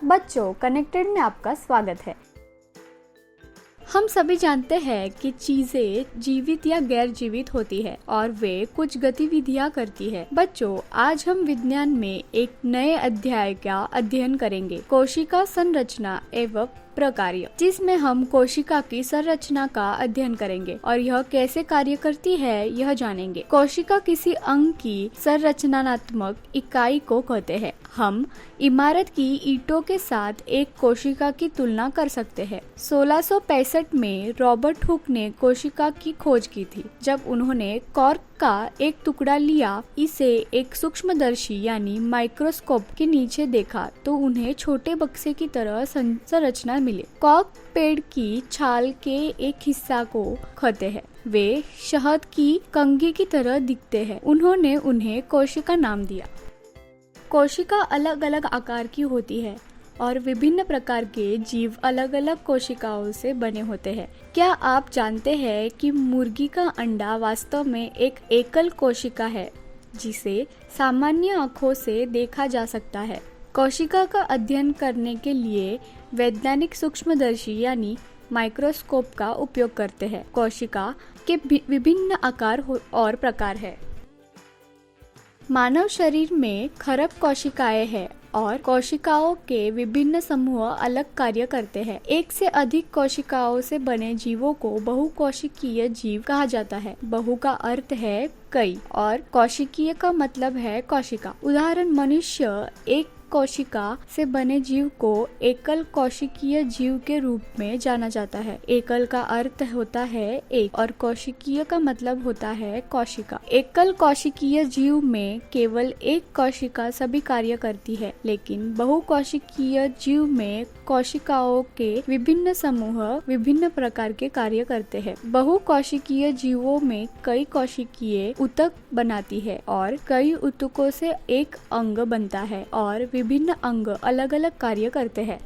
बच्चों, कनेक्टेड में आपका स्वागत है। हम सभी जानते हैं कि चीजें जीवित या गैर जीवित होती है और वे कुछ गतिविधियां करती है। बच्चों, आज हम विज्ञान में एक नए अध्याय का अध्ययन करेंगे, कोशिका संरचना एवं प्रकार्य, जिसमें हम कोशिका की संरचना का अध्ययन करेंगे और यह कैसे कार्य करती है यह जानेंगे। कोशिका किसी अंग की संरचनात्मक इकाई को कहते हैं। हम इमारत की ईंटों के साथ एक कोशिका की तुलना कर सकते हैं। 1665 में रॉबर्ट हुक ने कोशिका की खोज की थी। जब उन्होंने कॉर्क का एक टुकड़ा लिया, इसे एक सूक्ष्मदर्शी यानी माइक्रोस्कोप के नीचे देखा तो उन्हें छोटे बक्से की तरह संरचना मिली। कॉर्क पेड़ की छाल के एक हिस्सा को कहते हैं। वे शहद की कंघी की तरह दिखते हैं। उन्होंने उन्हें कोशिका नाम दिया। कोशिका अलग अलग आकार की होती है और विभिन्न प्रकार के जीव अलग अलग कोशिकाओं से बने होते हैं। क्या आप जानते हैं कि मुर्गी का अंडा वास्तव में एक एकल कोशिका है जिसे सामान्य आँखों से देखा जा सकता है। कोशिका का अध्ययन करने के लिए वैज्ञानिक सूक्ष्मदर्शी यानी माइक्रोस्कोप का उपयोग करते हैं। कोशिका के विभिन्न आकार और प्रकार है। मानव शरीर में खरब कोशिकाएं हैं और कोशिकाओं के विभिन्न समूह अलग कार्य करते हैं। एक से अधिक कोशिकाओं से बने जीवों को बहुकोशिकीय जीव कहा जाता है। बहु का अर्थ है कई और कोशिकीय का मतलब है कोशिका। उदाहरण, मनुष्य एक कोशिका से बने जीव को एकल कोशिकीय जीव के रूप में जाना जाता है। एकल का अर्थ होता है एक और कोशिकीय का मतलब होता है कोशिका। एकल कोशिकीय जीव में केवल एक कोशिका सभी कार्य करती है, लेकिन बहुकोशिकीय जीव में कोशिकाओं के विभिन्न समूह विभिन्न प्रकार के कार्य करते हैं। बहुकोशिकीय जीवों में कई कोशिकीय ऊतक बनाती है और कई ऊतकों से एक अंग बनता है और विभिन्न अंग अलग अलग कार्य करते हैं।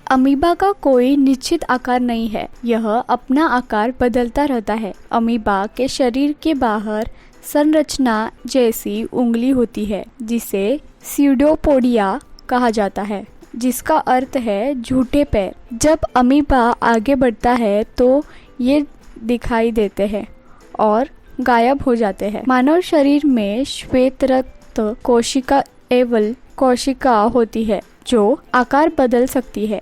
अमीबा का कोई निश्चित आकार नहीं है, यह अपना आकार बदलता रहता है। अमीबा के शरीर के बाहर संरचना जैसी उंगली होती है जिसे स्यूडोपोडिया कहा जाता है, जिसका अर्थ है झूठे पैर। जब अमीबा आगे बढ़ता है तो ये दिखाई देते हैं और गायब हो जाते हैं। मानव शरीर में श्वेत रक्त कोशिका एवं कोशिका होती है जो आकार बदल सकती है।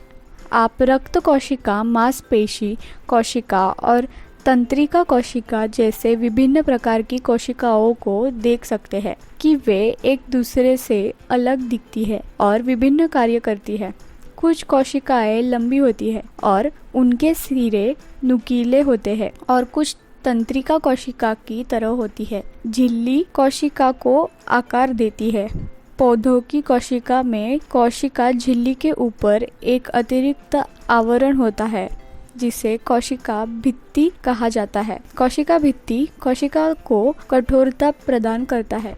आप रक्त कोशिका, मांसपेशी कोशिका और तंत्रिका कोशिका जैसे विभिन्न प्रकार की कोशिकाओं को देख सकते हैं कि वे एक दूसरे से अलग दिखती है और विभिन्न कार्य करती है। कुछ कोशिकाएं लंबी होती है और उनके सिरे नुकीले होते हैं और कुछ तंत्रिका कोशिका की तरह होती है। झिल्ली कोशिका को आकार देती है। पौधों की कोशिका में कोशिका झिल्ली के ऊपर एक अतिरिक्त आवरण होता है जिसे कोशिका भित्ति कहा जाता है। कोशिका भित्ति कोशिका को कठोरता प्रदान करता है।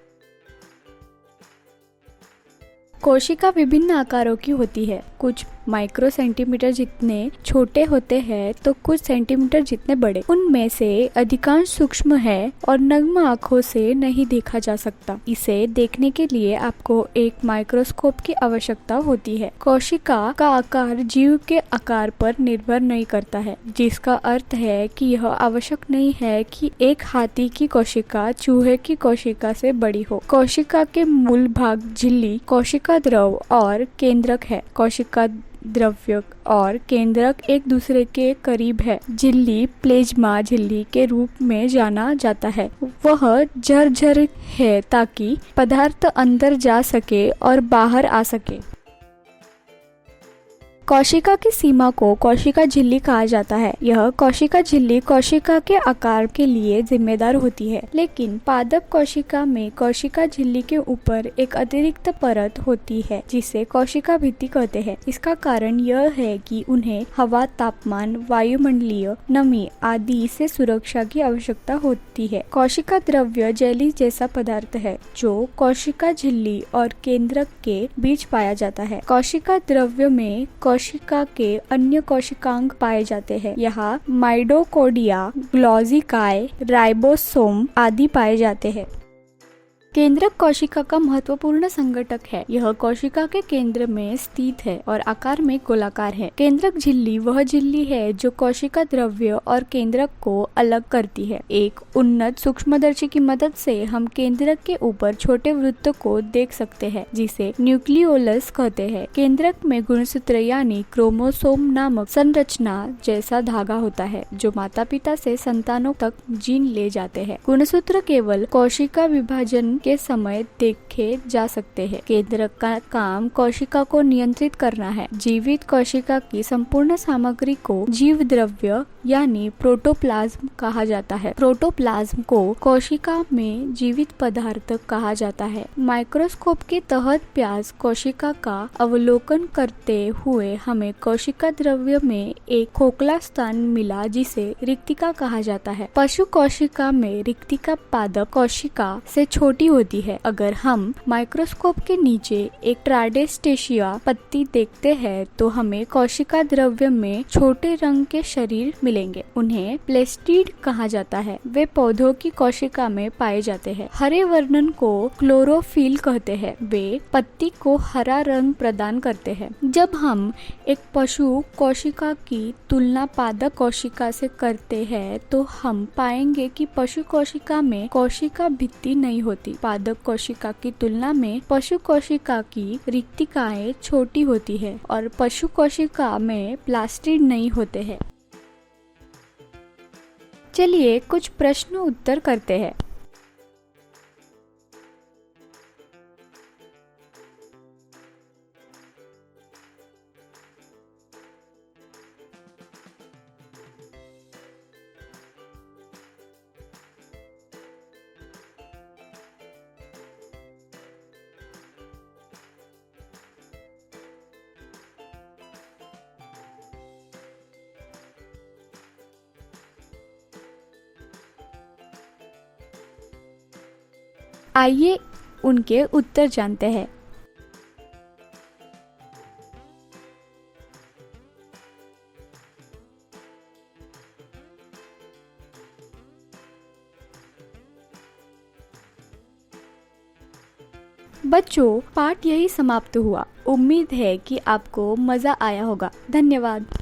कोशिका विभिन्न आकारों की होती है। कुछ माइक्रो सेंटीमीटर जितने छोटे होते हैं तो कुछ सेंटीमीटर जितने बड़े। उनमें से अधिकांश सूक्ष्म है और नग्न आँखों से नहीं देखा जा सकता। इसे देखने के लिए आपको एक माइक्रोस्कोप की आवश्यकता होती है। कोशिका का आकार जीव के आकार पर निर्भर नहीं करता है, जिसका अर्थ है कि यह आवश्यक नहीं है कि एक हाथी की कोशिका चूहे की कोशिका से बड़ी हो। कोशिका के मूल भाग झिल्ली, कोशिका द्रव और केंद्रक है। कोशिका द्रव्य और केंद्रक एक दूसरे के करीब है। झिल्ली प्लेज्मा झिल्ली के रूप में जाना जाता है। वह झरझर है ताकि पदार्थ अंदर जा सके और बाहर आ सके। कोशिका की सीमा को कोशिका झिल्ली कहा जाता है। यह कोशिका झिल्ली कोशिका के आकार के लिए जिम्मेदार होती है, लेकिन पादप कोशिका में कोशिका झिल्ली के ऊपर एक अतिरिक्त परत होती है जिसे कोशिका भित्ति कहते हैं। इसका कारण यह है कि उन्हें हवा, तापमान, वायुमंडलीय नमी आदि से सुरक्षा की आवश्यकता होती है। कोशिका द्रव्य जेली जैसा पदार्थ है जो कोशिका झिल्ली और केंद्रक के बीच पाया जाता है। कोशिका द्रव्य में कोशिका के अन्य कोशिकांग पाए जाते हैं। यहाँ माइटोकॉन्ड्रिया, ग्लूकोकाई, राइबोसोम आदि पाए जाते हैं। केंद्रक कोशिका का महत्वपूर्ण संगठक है। यह कोशिका के केंद्र में स्थित है और आकार में गोलाकार है। केंद्रक झिल्ली वह झिल्ली है जो कोशिका द्रव्य और केंद्रक को अलग करती है। एक उन्नत सूक्ष्मदर्शी की मदद से हम केंद्रक के ऊपर छोटे वृत्त को देख सकते हैं, जिसे न्यूक्लियोलस कहते हैं। केंद्रक में गुणसूत्र यानी क्रोमोसोम नामक संरचना जैसा धागा होता है, जो माता पिता से संतानों तक जीन ले जाते हैं। गुणसूत्र केवल कोशिका विभाजन के समय देखे जा सकते हैं। केंद्रक का काम कोशिका को नियंत्रित करना है। जीवित कोशिका की संपूर्ण सामग्री को जीव द्रव्य यानी प्रोटोप्लाज्म कहा जाता है। प्रोटोप्लाज्म को कोशिका में जीवित पदार्थ कहा जाता है। माइक्रोस्कोप के तहत प्याज कोशिका का अवलोकन करते हुए हमें कोशिका द्रव्य में एक खोखला स्थान मिला, जिसे रिक्तिका कहा जाता है। पशु कोशिका में रिक्तिका पादप कोशिका से छोटी होती है। अगर हम माइक्रोस्कोप के नीचे एक ट्राडेस्टेशिया पत्ती देखते हैं तो हमें कोशिका द्रव्य में छोटे रंग के शरीर मिलेंगे। उन्हें प्लेस्टिड कहा जाता है। वे पौधों की कोशिका में पाए जाते हैं। हरे वर्णन को क्लोरोफिल कहते हैं। वे पत्ती को हरा रंग प्रदान करते हैं। जब हम एक पशु कोशिका की तुलना पादप कोशिका से करते हैं तो हम पाएंगे कि पशु कोशिका में कोशिका भित्ति नहीं होती। पादप कोशिका की तुलना में पशु कोशिका की रिक्तिकाएं छोटी होती है और पशु कोशिका में प्लास्टिड नहीं होते हैं। चलिए कुछ प्रश्न उत्तर करते हैं। आइए उनके उत्तर जानते हैं। बच्चों, पाठ यही समाप्त हुआ। उम्मीद है कि आपको मजा आया होगा। धन्यवाद।